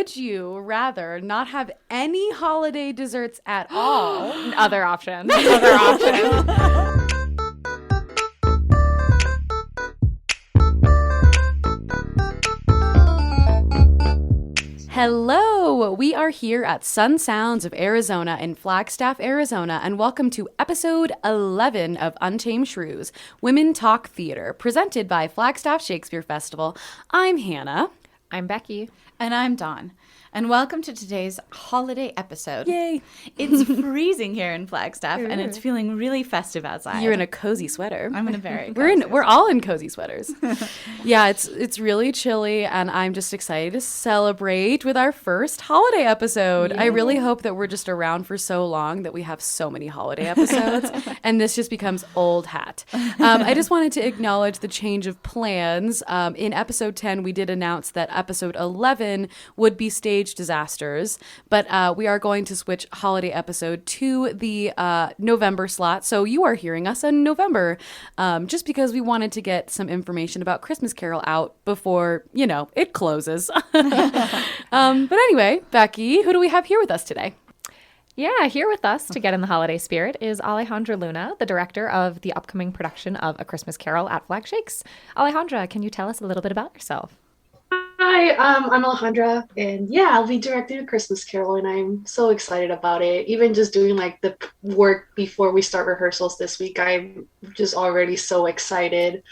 would you rather not have any holiday desserts at all? Other option. Other option. Hello, we are here at Sun Sounds of Arizona in Flagstaff, Arizona, and welcome to episode 11 of Untamed Shrews, Women Talk Theater, presented by Flagstaff Shakespeare Festival. I'm Hannah. I'm Becki. And I'm Dawn. And welcome to today's holiday episode. Yay! It's freezing here in Flagstaff, and it's feeling really festive outside. You're in a cozy sweater. I'm in a very We're all in cozy sweaters. Yeah, it's really chilly, and I'm just excited to celebrate with our first holiday episode. I really hope that we're just around for so long that we have so many holiday episodes, and this just becomes old hat. I just wanted to acknowledge the change of plans. In episode 10, we did announce that episode 11 would be staged disasters, but we are going to switch holiday episode to the November slot. So you are hearing us in November, just because we wanted to get some information about Christmas Carol out before, it closes. But anyway, Becki, who do we have here with us today? Yeah, here with us to get in the holiday spirit is Alejandra Luna, the director of the upcoming production of A Christmas Carol at Flag Shakes. Alejandra, can you tell us a little bit about yourself? Hi, I'm Alejandra, and I'll be directing A Christmas Carol, and I'm so excited about it. Even just doing the work before we start rehearsals this week, I'm just already so excited.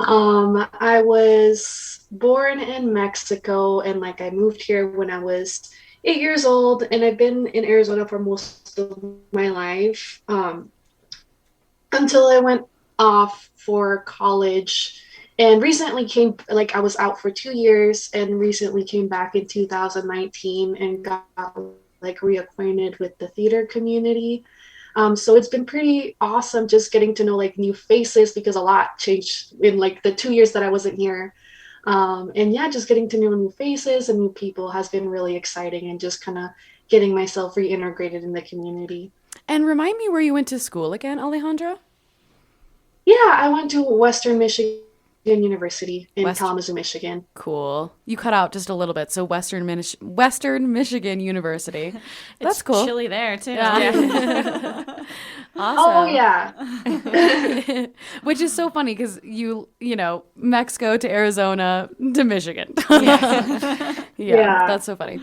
I was born in Mexico, and I moved here when I was 8 years old, and I've been in Arizona for most of my life, until I went off for college. And recently I was out for 2 years and recently came back in 2019 and got reacquainted with the theater community. So it's been pretty awesome just getting to know new faces, because a lot changed in the 2 years that I wasn't here. Just getting to know new faces and new people has been really exciting, and just kind of getting myself reintegrated in the community. And remind me where you went to school again, Alejandra? Yeah, I went to Western Michigan University in Kalamazoo, Michigan. Cool. You cut out just a little bit. So Western Michigan University. That's it's cool. Chilly there too. Yeah. Awesome. Oh yeah. Which is so funny because Mexico to Arizona to Michigan. Yeah, that's so funny.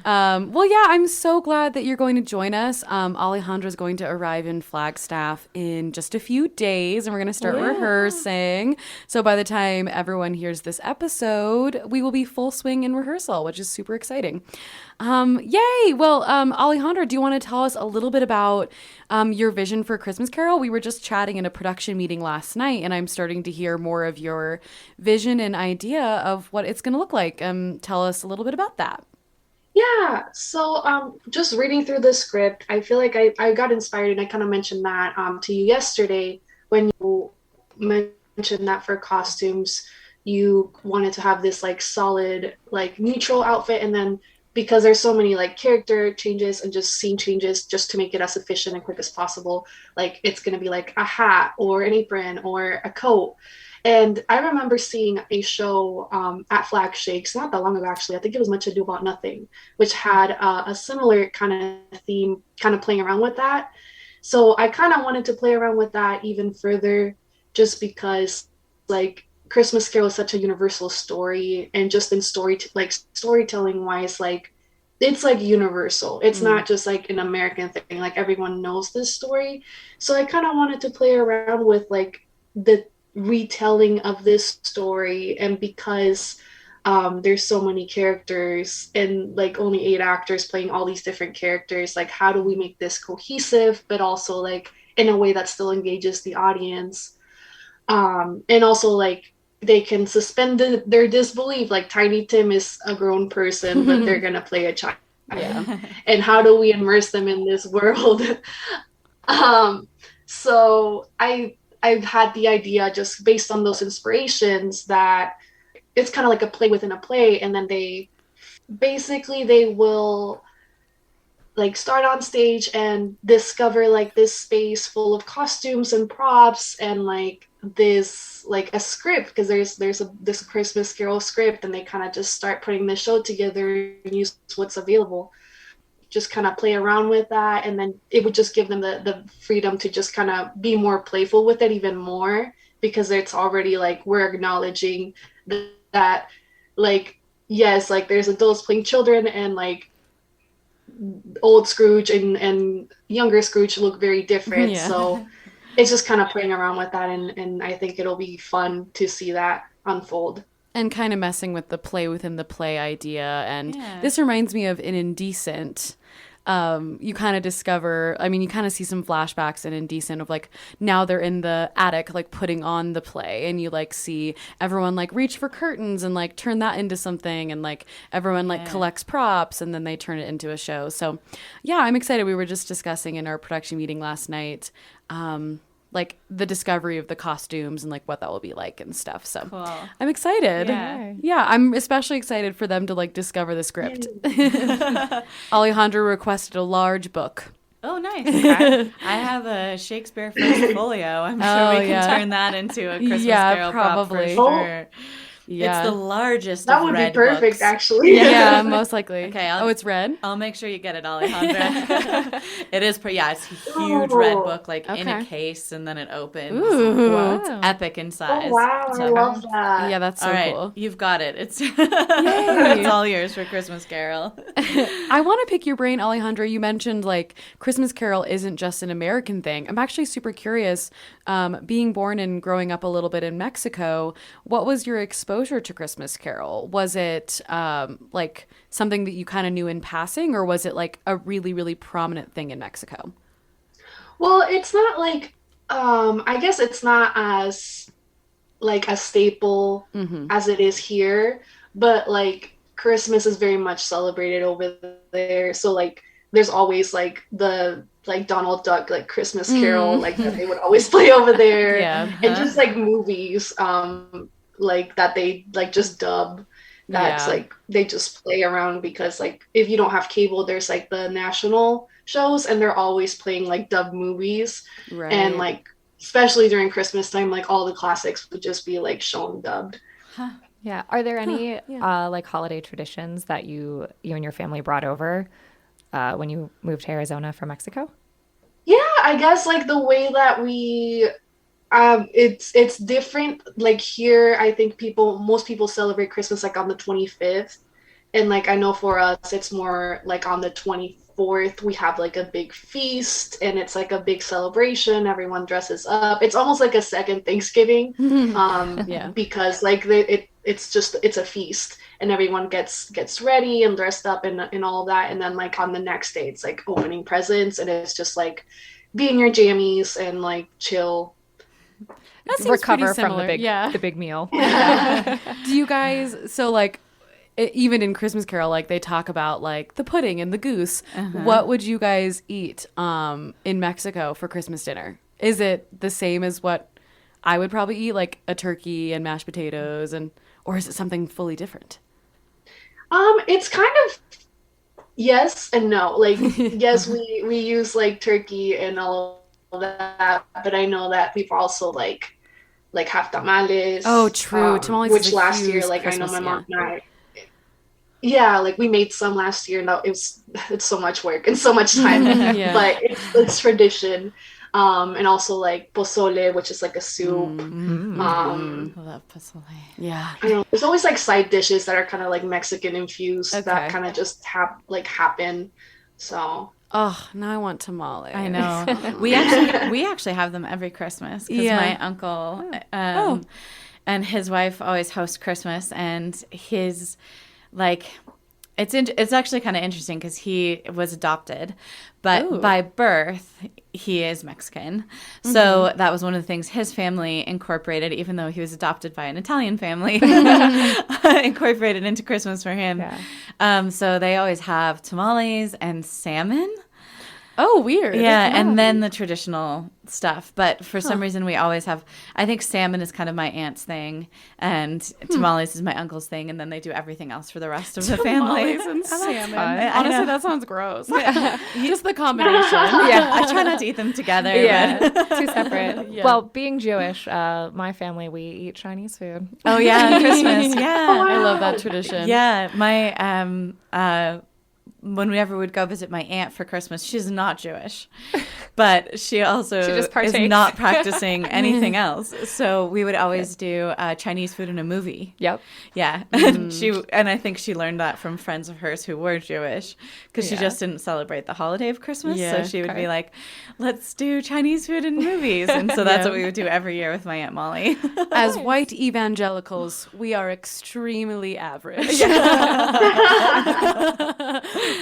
I'm so glad that you're going to join us. Alejandra's going to arrive in Flagstaff in just a few days, and we're going to start rehearsing. So by the time everyone hears this episode, we will be full swing in rehearsal, which is super exciting. Yay! Well, Alejandra, do you want to tell us a little bit about your vision for Christmas Carol? We were just chatting in a production meeting last night, and I'm starting to hear more of your vision and idea of what it's going to look like. Tell us a little bit about that. Yeah, so just reading through the script, I feel like I got inspired, and I kind of mentioned that to you yesterday when you mentioned that for costumes, you wanted to have this solid, neutral outfit, and then because there's so many character changes and just scene changes, just to make it as efficient and quick as possible, it's going to be a hat or an apron or a coat. And I remember seeing a show at Flag Shakes not that long ago, actually. I think it was Much Ado About Nothing, which had a similar kind of theme, kind of playing around with that. So I kind of wanted to play around with that even further, just because Christmas Carol is such a universal story, and just in storytelling wise, it's universal. It's not just an American thing. Everyone knows this story. So I kind of wanted to play around with the retelling of this story, and because there's so many characters and only 8 actors playing all these different characters, how do we make this cohesive but also in a way that still engages the audience, and also they can suspend their disbelief, Tiny Tim is a grown person but they're gonna play a child. And how do we immerse them in this world? So I've had the idea, just based on those inspirations, that it's kind of like a play within a play, and then they will start on stage and discover this space full of costumes and props and this like a script, because this Christmas Carol script, and they kind of just start putting the show together and use what's available, just kind of play around with that, and then it would just give them the freedom to just kind of be more playful with it even more, because it's already like we're acknowledging that like yes, like there's adults playing children, and like old Scrooge and younger Scrooge look very different. Yeah. So it's just kind of playing around with that, and I think it'll be fun to see that unfold. And kind of messing with the play within the play idea. And Yeah. this reminds me of in Indecent. You kind of discover, I mean, you kind of see some flashbacks in Indecent of like, now they're in the attic, like putting on the play, and you like see everyone like reach for curtains and like turn that into something, and like everyone like collects props, and then they turn it into a show. So yeah, I'm excited. We were just discussing in our production meeting last night, like the discovery of the costumes and like what that will be like and stuff. So Cool. I'm excited. Yeah. Yeah, I'm especially excited for them to like discover the script. Alejandra requested a large book. Oh, nice. I have a Shakespeare first folio. I'm sure we can turn that into a Christmas Carol probably. prop for sure. Yeah. It's the largest That of would be red perfect, books. actually. Yeah, most likely. Okay, oh, it's red? I'll make sure you get it, Alejandra. It is, it's a huge red book, like in a Okay. case, and then it opens. Ooh. It's epic in size. Oh, wow, I love that. Yeah, that's so all right, cool. you've got it. It's it's all yours for Christmas Carol. I want to pick your brain, Alejandra. You mentioned like Christmas Carol isn't just an American thing. I'm actually super curious. Being born and growing up a little bit in Mexico, what was your exposure to Christmas Carol? Was it like something that you kind of knew in passing, or was it like a really, really prominent thing in Mexico? Well, it's not like I guess it's not as like a staple as it is here, but like Christmas is very much celebrated over there. So like there's always like the like Donald Duck like Christmas Carol like that they would always play over there. Yeah. And just like movies like that they like just dub. That's like they just play around, because like if you don't have cable, there's like the national shows, and they're always playing like dubbed movies. Right. And like especially during Christmas time, like all the classics would just be like shown dubbed. Yeah. Are there any like holiday traditions that you and your family brought over when you moved to Arizona from Mexico? Yeah, I guess like the way that we it's different. Like here, I think most people celebrate Christmas like on the 25th. And like I know for us it's more like on the 24th we have like a big feast, and it's like a big celebration. Everyone dresses up. It's almost like a second Thanksgiving. Because like it's a feast, and everyone gets ready and dressed up and all that. And then like on the next day it's like opening presents, and it's just like be in your jammies and like chill. That seems Recover pretty from similar. the big meal. Do you guys, so like, even in Christmas Carol, like they talk about like the pudding and the goose. What would you guys eat in Mexico for Christmas dinner? Is it the same as what I would probably eat, like a turkey and mashed potatoes, or is it something fully different? It's kind of yes and no. Like yes, we use like turkey and all of that, but I know that we've also like have tamales. Oh, true. Tamales which is a last year, huge like Christmas, I know my mom and I. Yeah, like we made some last year. No, it's so much work and so much time, but it's tradition. And also like pozole, which is like a soup. I love pozole. Yeah. I don't know. There's always like side dishes that are kind of like Mexican infused that kind of just happen. So. Oh, now I want tamales. I know. We actually have them every Christmas, because my uncle and his wife always host Christmas, and his like it's actually kind of interesting because he was adopted, but by birth he is Mexican. So that was one of the things his family incorporated, even though he was adopted by an Italian family, incorporated into Christmas for him. So they always have tamales and salmon. Oh, weird. Yeah, and then the traditional stuff. But for some reason, we always have, I think salmon is kind of my aunt's thing, and tamales is my uncle's thing, and then they do everything else for the rest of the family. Tamales and salmon. I Honestly, know. that sounds gross. Just the combination. Yeah, I try not to eat them together. Yeah, But. too separate. Yeah. Well, being Jewish, my family, we eat Chinese food. Oh, yeah, Christmas. Yeah. I love that tradition. Yeah, my whenever we'd go visit my aunt for Christmas, she's not Jewish, but she also just is partakes. not practicing anything else. So we would always do Chinese food in a movie. Yep. Yeah, and I think she learned that from friends of hers who were Jewish, because she just didn't celebrate the holiday of Christmas. Yeah, so she would be like, "Let's do Chinese food in movies," and so that's what we would do every year with my Aunt Molly. As white evangelicals, we are extremely average.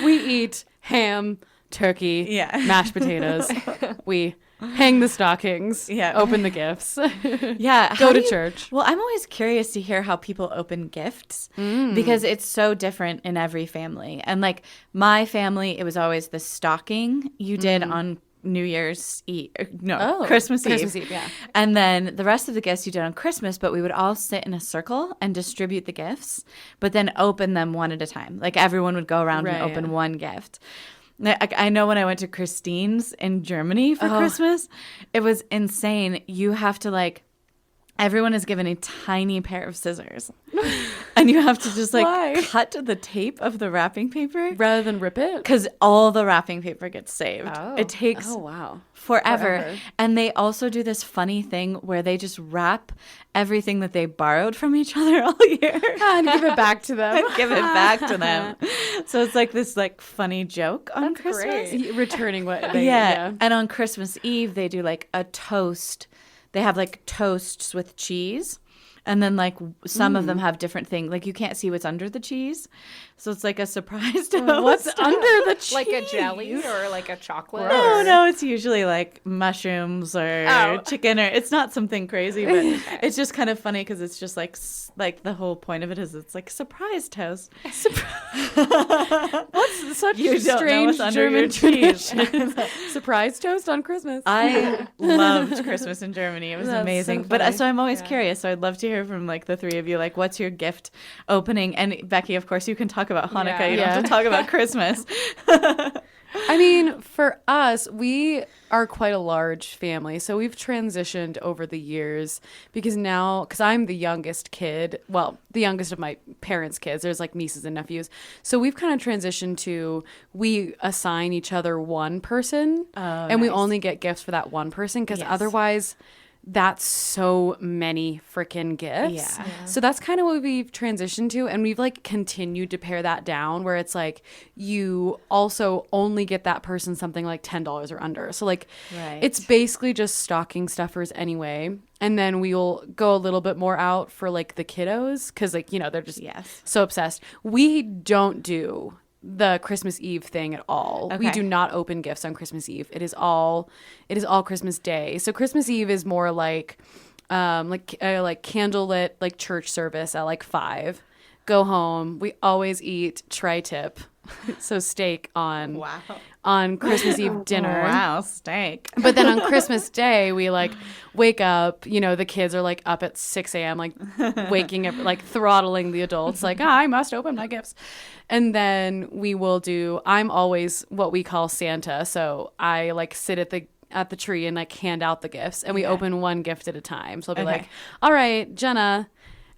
We eat ham, turkey, mashed potatoes. We hang the stockings, open the gifts, Yeah, go to church. Well, I'm always curious to hear how people open gifts because it's so different in every family. And like my family, it was always the stocking you did on New Year's Eve. Christmas Eve. Christmas Eve, yeah. And then the rest of the gifts you did on Christmas, but we would all sit in a circle and distribute the gifts, but then open them one at a time. Like everyone would go around and open one gift. I know when I went to Christine's in Germany for Christmas, it was insane. You have to everyone is given a tiny pair of scissors. And you have to just cut the tape of the wrapping paper. Rather than rip it? Because all the wrapping paper gets saved. Oh. It takes wow. forever. And they also do this funny thing where they just wrap everything that they borrowed from each other all year. And give it back to them. And give it back to them. So it's like this funny joke on Christmas. great. Returning what they And on Christmas Eve, they do a toast. They have toasts with cheese. And then some of them have different things. You can't see what's under the cheese. So it's a surprise toast. What's under the cheese? Like a jelly or like a chocolate? No, it's usually mushrooms or chicken, or it's not something crazy, but it's just kind of funny because it's just the whole point of it is it's surprise toast. What's such You don't know strange what's under your German cheese. tradition? Surprise toast on Christmas. I loved Christmas in Germany. It was That's amazing. so But funny. so I'm always curious. So I'd love to hear from the three of you. What's your gift opening? And Becki, of course, you can talk about Hanukkah. You don't have to talk about Christmas. I mean, for us, we are quite a large family. So we've transitioned over the years because I'm the youngest kid, well, the youngest of my parents' kids. There's nieces and nephews. So we've kind of transitioned to we assign each other one person and we only get gifts for that one person because otherwise that's so many freaking gifts. Yeah. So that's kind of what we've transitioned to. And we've continued to pare that down where it's you also only get that person something $10 or under. So it's basically just stocking stuffers anyway. And then we'll go a little bit more out for the kiddos because they're just so obsessed. We don't do the Christmas Eve thing at all. Okay. We do not open gifts on Christmas Eve. It is all Christmas Day. So Christmas Eve is more candlelit church service at 5. Go home. We always eat tri-tip, so steak on Christmas Eve dinner. Wow, steak. But then on Christmas Day, we wake up, the kids are up at 6 a.m., waking up, throttling the adults, I must open my gifts. And then we will I'm always what we call Santa. So I sit at the tree and hand out the gifts and we open one gift at a time. So I'll be all right, Jenna.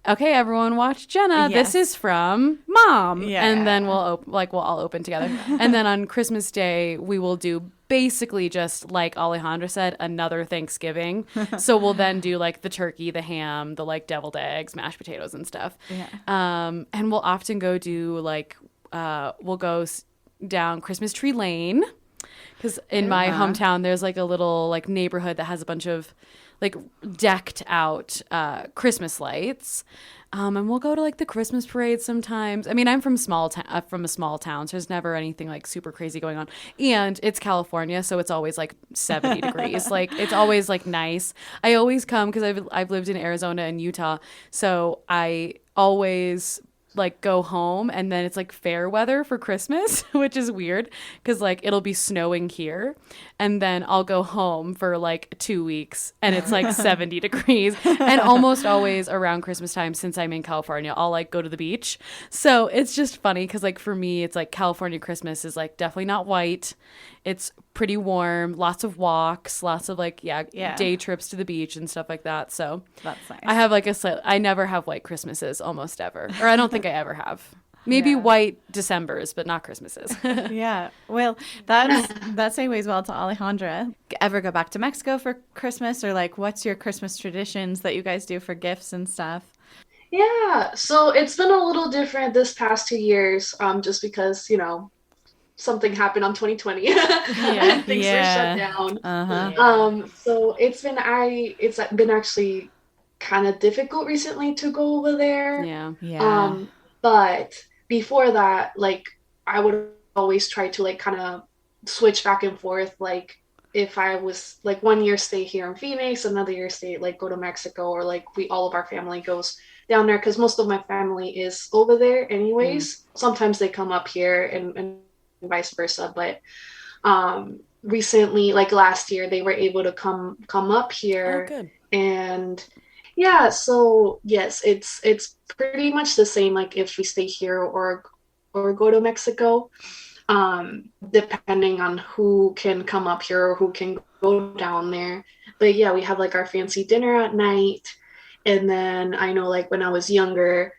Okay, everyone watch Jenna. Yes. This is from Mom. Yeah. And then we'll all open together. And then on Christmas Day, we will do basically just like Alejandra said, another Thanksgiving. So we'll then do the turkey, the ham, the deviled eggs, mashed potatoes and stuff. Yeah. And we'll often go do we'll go down Christmas Tree Lane. Because in my hometown, there's a little neighborhood that has a bunch of decked out Christmas lights. And we'll go to the Christmas parade sometimes. I mean, I'm from from a small town, so there's never anything super crazy going on. And it's California, so it's always 70 degrees. It's always nice. I always come because I've lived in Arizona and Utah, so I always like go home and then it's like fair weather for Christmas, which is weird because like it'll be snowing here and then I'll go home for like 2 weeks and it's like 70 degrees. And almost always around Christmas time, since I'm in California, I'll like go to the beach. So it's just funny because like for me, it's like California Christmas is like definitely not white. It's pretty warm, lots of walks, lots of like, day trips to the beach and stuff like that. So that's nice. I have like I never have white Christmases almost ever, or I don't think I ever have. Maybe white Decembers, but not Christmases. Yeah. Well, that segues well to Alejandra. Ever go back to Mexico for Christmas, or like what's your Christmas traditions that you guys do for gifts and stuff? Yeah, so it's been a little different this past 2 years, just because, something happened on 2020 and things were shut down. So it's been actually kind of difficult recently to go over there. But before that, like I would always try to like kind of switch back and forth. Like if I was like 1 year stay here in Phoenix, another year stay like go to Mexico, or like all of our family goes down there because most of my family is over there anyways. Sometimes they come up here and vice versa, but recently, like last year, they were able to come up here. And yeah, so yes, it's pretty much the same like if we stay here or go to Mexico, depending on who can come up here or who can go down there. But yeah, we have like our fancy dinner at night, and then I know like when I was younger,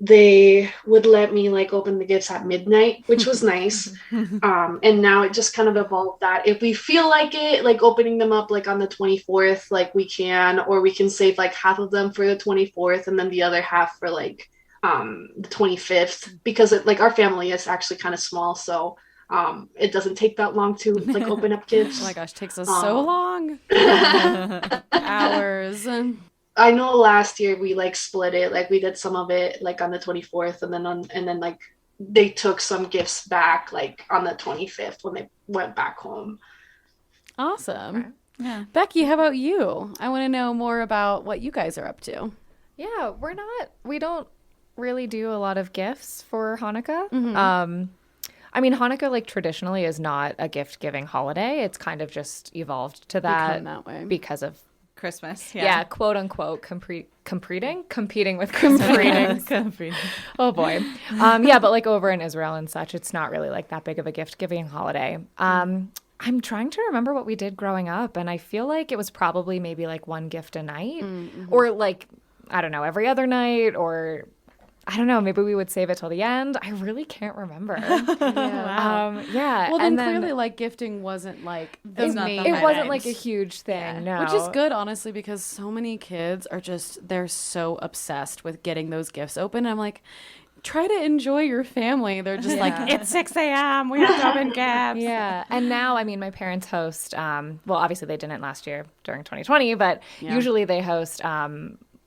they would let me like open the gifts at midnight, which was nice. And now it just kind of evolved that if we feel like it, like opening them up like on the 24th, like we can, or we can save like half of them for the 24th and then the other half for like the 25th, because it, like our family is actually kind of small, so it doesn't take that long to like open up gifts. Oh my gosh, takes us so long. Hours. I know last year we like split it, like we did some of it like on the 24th and then like they took some gifts back like on the 25th when they went back home. Awesome. Okay. Yeah. Becki, how about you? I want to know more about what you guys are up to. Yeah, we don't really do a lot of gifts for Hanukkah. I mean, Hanukkah, like, traditionally is not a gift-giving holiday. It's kind of just evolved to that way because of Christmas. Yeah, quote unquote, competing with Christmas. Oh boy. Yeah, but like over in Israel and such, it's not really like that big of a gift-giving holiday. I'm trying to remember what we did growing up, and I feel like it was probably maybe like one gift a night, or like, I don't know, every other night, or I don't know, maybe we would save it till the end. I really can't remember. Well, then clearly, like, gifting wasn't like it wasn't like a huge thing, no. Which is good, honestly, because so many kids are they're so obsessed with getting those gifts open. I'm like, try to enjoy your family. They're just like, it's 6 a.m. We have to open gifts. Yeah. And now, I mean, my parents host, well, obviously they didn't last year during 2020, but usually they host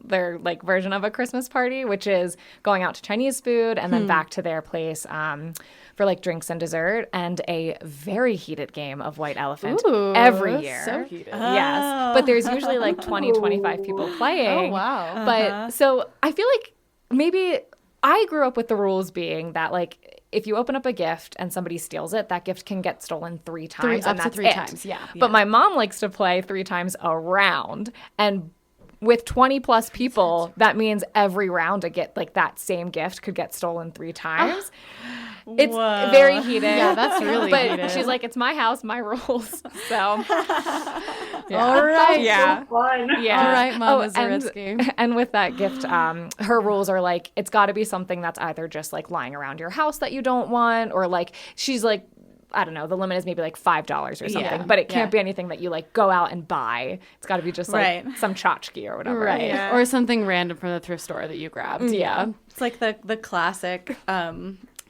their like version of a Christmas party, which is going out to Chinese food and then back to their place for like drinks and dessert, and a very heated game of White Elephant every year. So heated. Yes. But there's usually like 25 people playing. Oh, wow. But so I feel like maybe I grew up with the rules being that like if you open up a gift and somebody steals it, that gift can get stolen 3 times. Up to 3 times, yeah. But my mom likes to play 3 times a round, and with 20 plus people, that means every round like that same gift could get stolen 3 times. It's very heated. Yeah, that's really heated. But she's like, it's my house, my rules. So, all right. Yeah. So fun. Yeah. All right, Mama Zaritsky. And with that gift, her rules are like, it's got to be something that's either just like lying around your house that you don't want, or like, she's like, I don't know, the limit is maybe like $5 or something, but it can't be anything that you like go out and buy. It's got to be just like some tchotchke or whatever. Right. Or something random from the thrift store that you grabbed. Yeah. It's like the classic,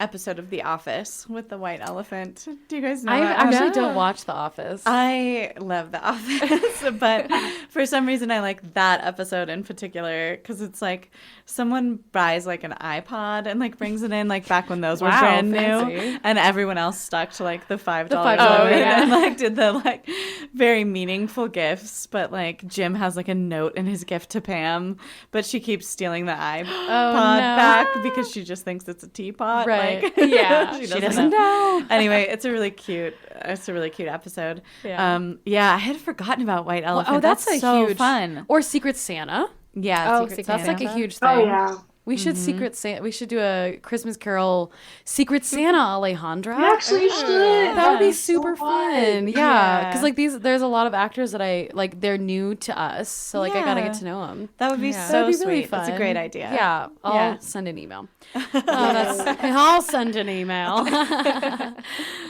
episode of The Office with the white elephant. Do you guys know I that? actually don't watch The Office. I love The Office, but for some reason I like that episode in particular because it's like someone buys like an iPod and like brings it in like back when those were brand new, and everyone else stuck to like the $5 limit and like did the like very meaningful gifts. But like Jim has like a note in his gift to Pam, but she keeps stealing the iPod back because she just thinks it's a teapot. Right. Like, Yeah. she doesn't know. Anyway, it's a really cute episode. Yeah. I had forgotten about White Elephant. That's so huge fun. Or Secret Santa. Yeah. Secret That's Santa. like a huge thing. Oh yeah. We should Secret Santa. We should do a Christmas Carol Secret Santa, Alejandra. We actually should. That would be That's super so fun. Yeah, because like there's a lot of actors that I like. They're new to us, so like I gotta get to know them. That would be so That'd be sweet. really fun. That's a great idea. Yeah, I'll send an email. I'll send an email.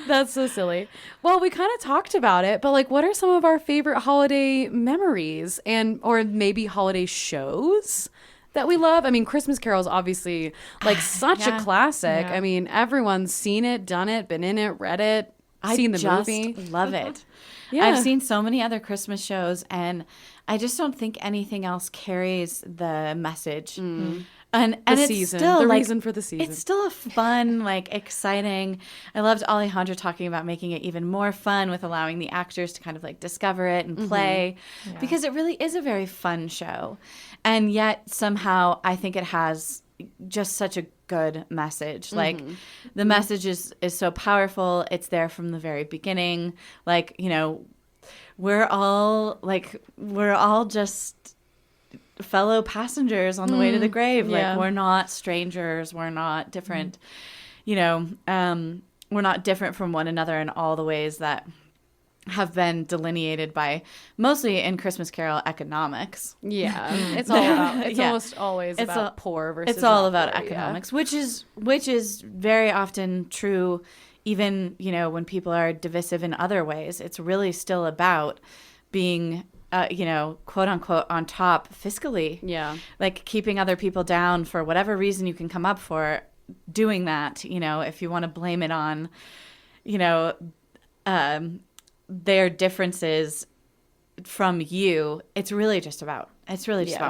That's so silly. Well, we kind of talked about it, but like, what are some of our favorite holiday memories or maybe holiday shows that we love? I mean, Christmas Carol is obviously like such a classic. Yeah. I mean, everyone's seen it, done it, been in it, read it, seen the movie. Love it. Yeah. I've seen so many other Christmas shows, and I just don't think anything else carries the message. And it's season, still the like, reason for the season. It's still a fun, like exciting. I loved Alejandra talking about making it even more fun with allowing the actors to kind of like discover it and play, because it really is a very fun show. And yet somehow I think it has just such a good message. Like the message is so powerful. It's there from the very beginning. Like, you know, we're all just fellow passengers on the way to the grave. Like we're not strangers. We're not different, you know, we're not different from one another in all the ways that have been delineated by mostly in Christmas Carol economics. Yeah, it's all about. It's almost always about poor versus. It's all not about poor, economics, which is very often true. Even, you know, when people are divisive in other ways, it's really still about being, you know, quote unquote on top fiscally. Yeah, like keeping other people down for whatever reason you can come up for. Doing that, you know, if you want to blame it on, you know, their differences from you, it's really just about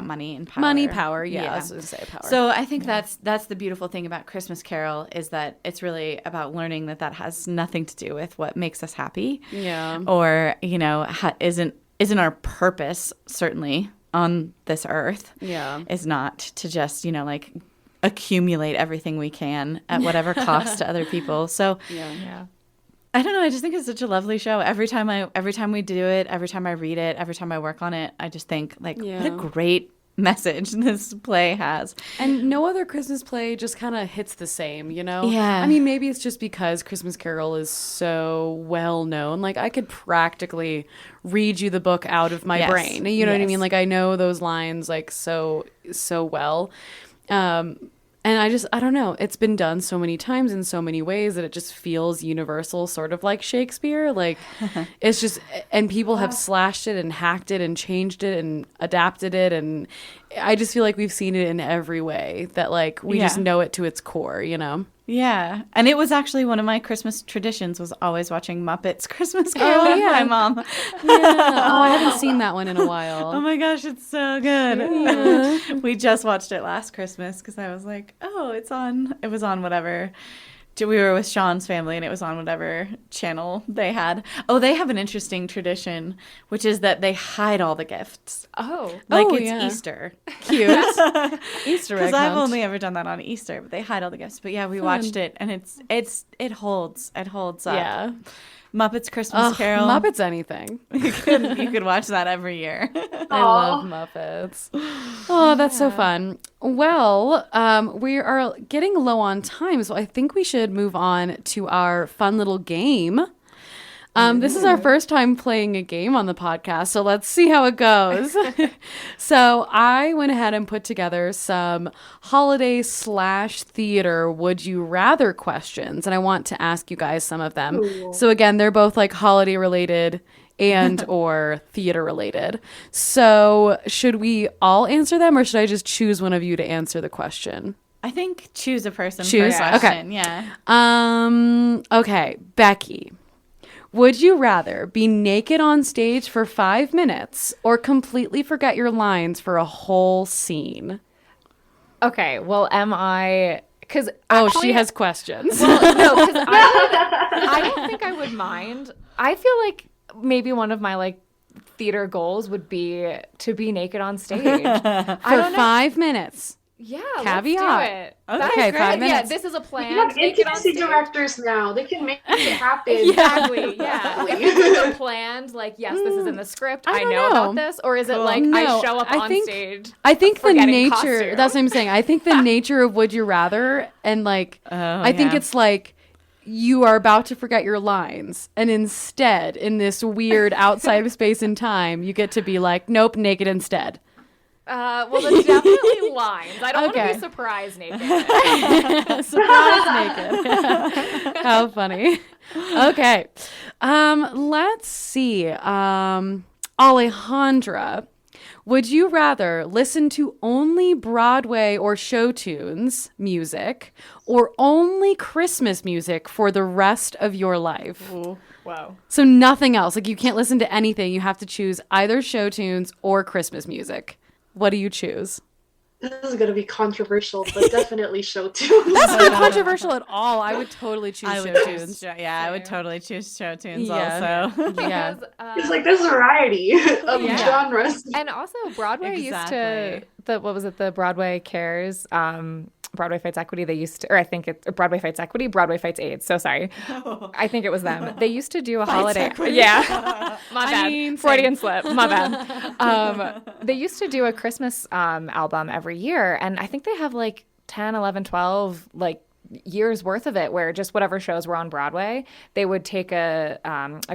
money and power. Money, power, I was going to say power. So I think that's the beautiful thing about Christmas Carol is that it's really about learning that has nothing to do with what makes us happy. Yeah. Or, you know, isn't our purpose, certainly, on this earth. Yeah. Is not to just, you know, like accumulate everything we can at whatever cost to other people. So yeah. I don't know. I just think it's such a lovely show. Every time we do it, every time I read it, every time I work on it, I just think like, what a great message this play has. And no other Christmas play just kind of hits the same, you know? Yeah. I mean, maybe it's just because Christmas Carol is so well known. Like I could practically read you the book out of my brain. You know what I mean? Like I know those lines like so well. And I don't know. It's been done so many times in so many ways that it just feels universal, sort of like Shakespeare. Like it's just, and people have slashed it and hacked it and changed it and adapted it. And I just feel like we've seen it in every way that like we just know it to its core, you know? Yeah. And it was actually one of my Christmas traditions was always watching Muppets Christmas Carol with my mom. I haven't seen that one in a while. Oh my gosh, it's so good. Yeah. We just watched it last Christmas because I was like, oh, it was on whatever. We were with Sean's family and it was on whatever channel they had. Oh, they have an interesting tradition, which is that they hide all the gifts. Oh. Like it's Easter. Cute. Easter egg Because I've hunt. only ever done that on Easter, but they hide all the gifts. But yeah, we watched it and it holds up. Yeah. Muppets Christmas Carol. Muppets anything. You could watch that every year. I love Muppets. Oh, that's so fun. Well, we are getting low on time, so I think we should move on to our fun little game. This is our first time playing a game on the podcast, so let's see how it goes. So I went ahead and put together some holiday/theater would you rather questions, and I want to ask you guys some of them. Ooh. So again, they're both like holiday related and or theater related. So should we all answer them, or should I just choose one of you to answer the question? I think choose a person Choose? per question. Yeah. Okay, Becki. Would you rather be naked on stage for 5 minutes or completely forget your lines for a whole scene? Okay, well, am I... Because she has questions. Well, no, because I don't think I would mind. I feel like maybe one of my like theater goals would be to be naked on stage for 5 minutes. Yeah, caveat. Let's do it. Okay, 5 minutes. Yeah, this is a plan. We have intimacy directors now. They can make it happen. Exactly. Yeah. If it's like a planned, like, yes, this is in the script. I know about this, or is it like I show up on stage? I think the nature. Costume. That's what I'm saying. I think the nature of Would You Rather, and like, I think it's like you are about to forget your lines, and instead, in this weird outside of space and time, you get to be like, nope, naked instead. Well, there's definitely lines. I don't want to be surprised naked. Surprise naked. How funny. Okay. Let's see. Alejandra, would you rather listen to only Broadway or show tunes music or only Christmas music for the rest of your life? Ooh, wow. So nothing else. Like you can't listen to anything. You have to choose either show tunes or Christmas music. What do you choose? This is going to be controversial, but definitely show tunes. That's not controversial at all. I would totally choose show tunes. I would totally choose show tunes also. Yeah. It's like there's variety of genres. And also Broadway used to, the Broadway Cares, Broadway Fights Equity, they used to, or I think it's Broadway Fights Equity, Broadway Fights AIDS. So sorry. I think it was them. They used to do a holiday. Equity. Yeah. My bad. Freudian slip. My bad. They used to do a Christmas album every year. And I think they have like 10, 11, 12, like years worth of it where just whatever shows were on Broadway, they would take a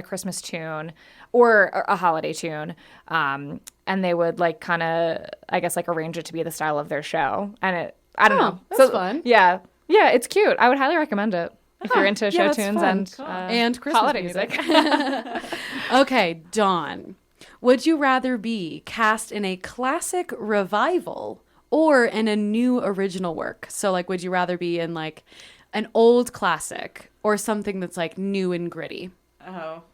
Christmas tune or a holiday tune. And they would like kind of, I guess, like arrange it to be the style of their show. And I don't know. That's fun. Yeah. Yeah, it's cute. I would highly recommend it if you're into show tunes and Christmas holiday music. Okay, Dawn. Would you rather be cast in a classic revival or in a new original work? So, like, would you rather be in, like, an old classic or something that's, like, new and gritty? Oh.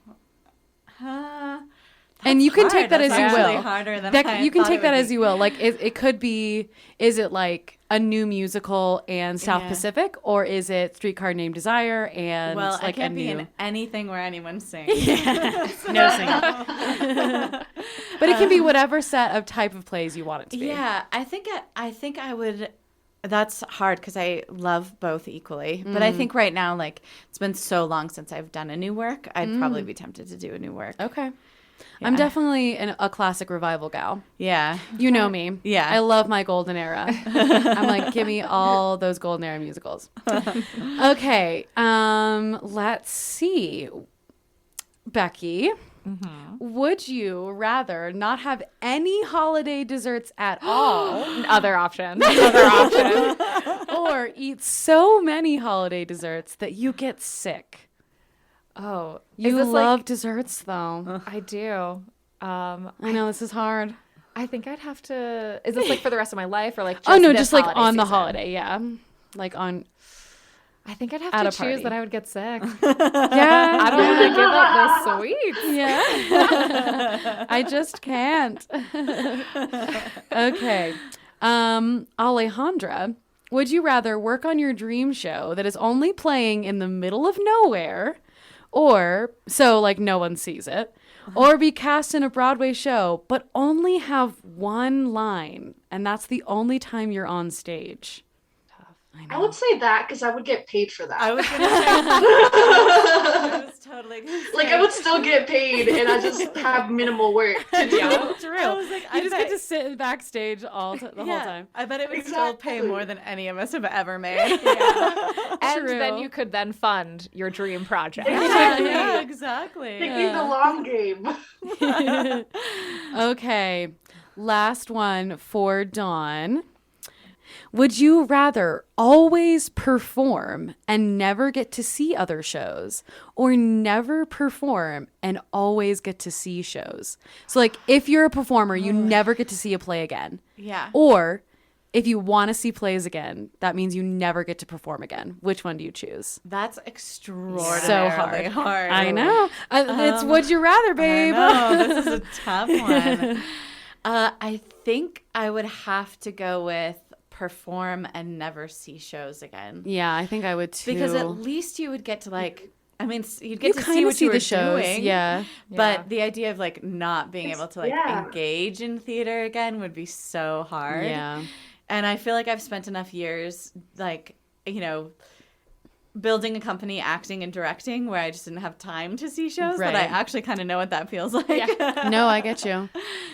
And you can take that That's as you will. harder than You can take that as you will. Like, it could be, is it like a new musical and South Pacific, or is it Streetcar Named Desire and like I can't be in anything where anyone sings. No singing. But it can be whatever set of type of plays you want it to be. Yeah, I think I would. That's hard because I love both equally. But I think right now, like, it's been so long since I've done a new work, I'd probably be tempted to do a new work. Okay. Yeah. I'm definitely a classic revival gal. Yeah. You know me. Yeah. I love my golden era. I'm like, give me all those golden era musicals. Okay. Let's see. Becki, would you rather not have any holiday desserts at all? Other option. Or eat so many holiday desserts that you get sick? Oh, you love desserts, though. I do. I know this is hard. I think I'd have to. Is this like for the rest of my life, or like? Just Just like on season? the holiday, yeah. Like on. I think I'd have to choose that I would get sick. Yeah, I don't want to give up those sweets. Yeah, I just can't. Okay, Alejandra, would you rather work on your dream show that is only playing in the middle of nowhere? Or, so like no one sees it, or be cast in a Broadway show, but only have one line, and that's the only time you're on stage? Tough. I would say that because I would get paid for that. I was going to say. I was totally gonna say. Like, I would still get paid, and I just have minimal work to do. It's real. I was like, you just get to sit backstage the whole time. I bet it would still pay more than any of us have ever made. And then you could then fund your dream project. Yeah, exactly. Taking the long game. Okay, last one for Dawn. Would you rather always perform and never get to see other shows, or never perform and always get to see shows? So, like, if you're a performer, you never get to see a play again. Yeah. Or if you want to see plays again, that means you never get to perform again. Which one do you choose? That's extraordinarily So hard. I know. It's would you rather, babe. I know. This is a tough one. I think I would have to go with perform and never see shows again. Yeah, I think I would too. Because at least you would get to like, I mean, you'd get to see what you were the shows. doing. Yeah. But the idea of like not being able to like engage in theater again would be so hard. Yeah. And I feel like I've spent enough years like, you know, building a company, acting and directing, where I just didn't have time to see shows, that I actually kind of know what that feels like. Yeah. No, I get you.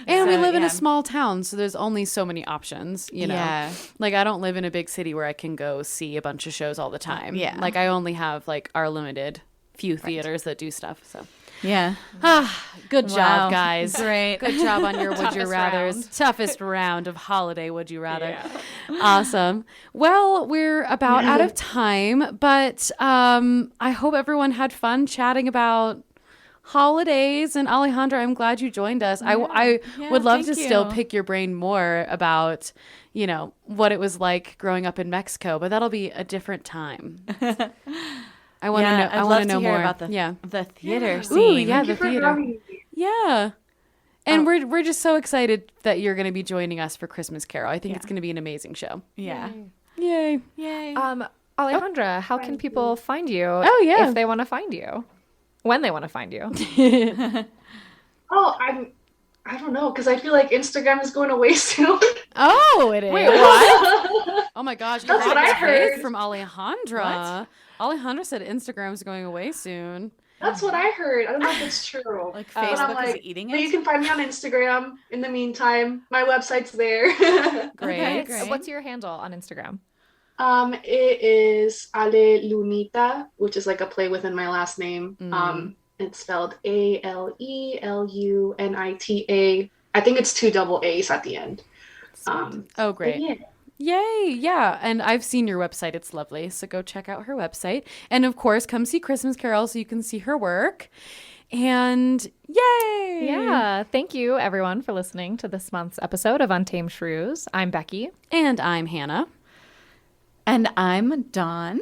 And we live in a small town, so there's only so many options, you know. Yeah. Like, I don't live in a big city where I can go see a bunch of shows all the time. Yeah. Like, I only have, like, our limited few theaters that do stuff, so. Yeah. Good job, guys. Great. Good job on your Would You Rathers. Toughest round of holiday Would You Rather. Yeah. Awesome. Well, we're about out of time, but I hope everyone had fun chatting about holidays. And Alejandra, I'm glad you joined us. Yeah. I would love to still pick your brain more about, you know, what it was like growing up in Mexico, but that'll be a different time. I want to know. I want to know more about the theater scene. Ooh, yeah, the theater. Yeah, and we're just so excited that you're going to be joining us for Christmas Carol. I think it's going to be an amazing show. Yeah. Yay. Alejandra, how can people find you? Oh yeah, if they want to find you, when they want to find you. I don't know, because I feel like Instagram is going away soon. Oh, it is. Wait, what? Oh my gosh, that's what I heard from Alejandra. What? Alejandra said Instagram's going away soon. That's what I heard. I don't know if it's true. Like Facebook is eating it. But you can find me on Instagram in the meantime. My website's there. Great. What's your handle on Instagram? It is Ale Lunita, which is like a play within my last name. It's spelled ALELUNITA. I think it's 2 double A's at the end. Oh, great. Yay. Yeah. And I've seen your website. It's lovely. So go check out her website. And of course, come see Christmas Carol so you can see her work. And yay. Yeah. Thank you, everyone, for listening to this month's episode of Untamed Shrews. I'm Becki. And I'm Hannah. And I'm Dawn.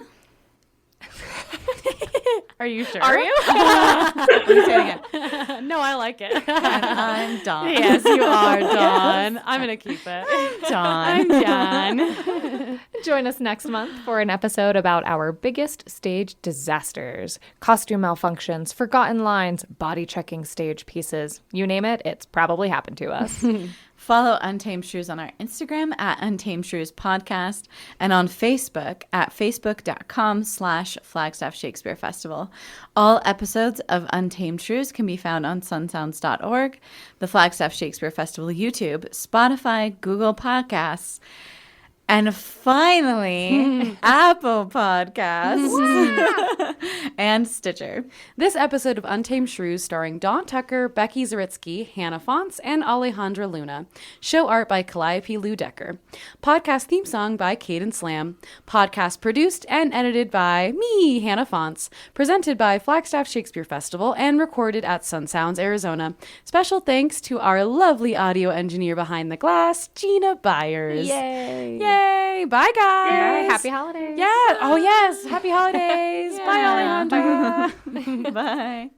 Are you sure? Are you? Let me say it again. No, I like it. And I'm Dawn. Yes, you are, Dawn. Yes. I'm going to keep it. Dawn. I'm Dawn. Join us next month for an episode about our biggest stage disasters, costume malfunctions, forgotten lines, body-checking stage pieces. You name it, it's probably happened to us. Follow Untamed Shrews on our Instagram at Untamed Shrews Podcast and on Facebook at facebook.com/Flagstaff Shakespeare Festival. All episodes of Untamed Shrews can be found on sunsounds.org, the Flagstaff Shakespeare Festival YouTube, Spotify, Google Podcasts, and finally, Apple Podcasts and Stitcher. This episode of Untamed Shrews starring Dawn Tucker, Becki Zaritsky, Hannah Fonts, and Alejandra Luna. Show art by Calliope Luedeker. Podcast theme song by Cadence Lamb. Podcast produced and edited by me, Hannah Fonts. Presented by Flagstaff Shakespeare Festival and recorded at Sunsounds, Arizona. Special thanks to our lovely audio engineer behind the glass, Gina Byars. Yay! Yay! Bye, guys. Yay. Happy holidays. Yeah. Oh, yes. Happy holidays. Bye, Alejandra. Bye.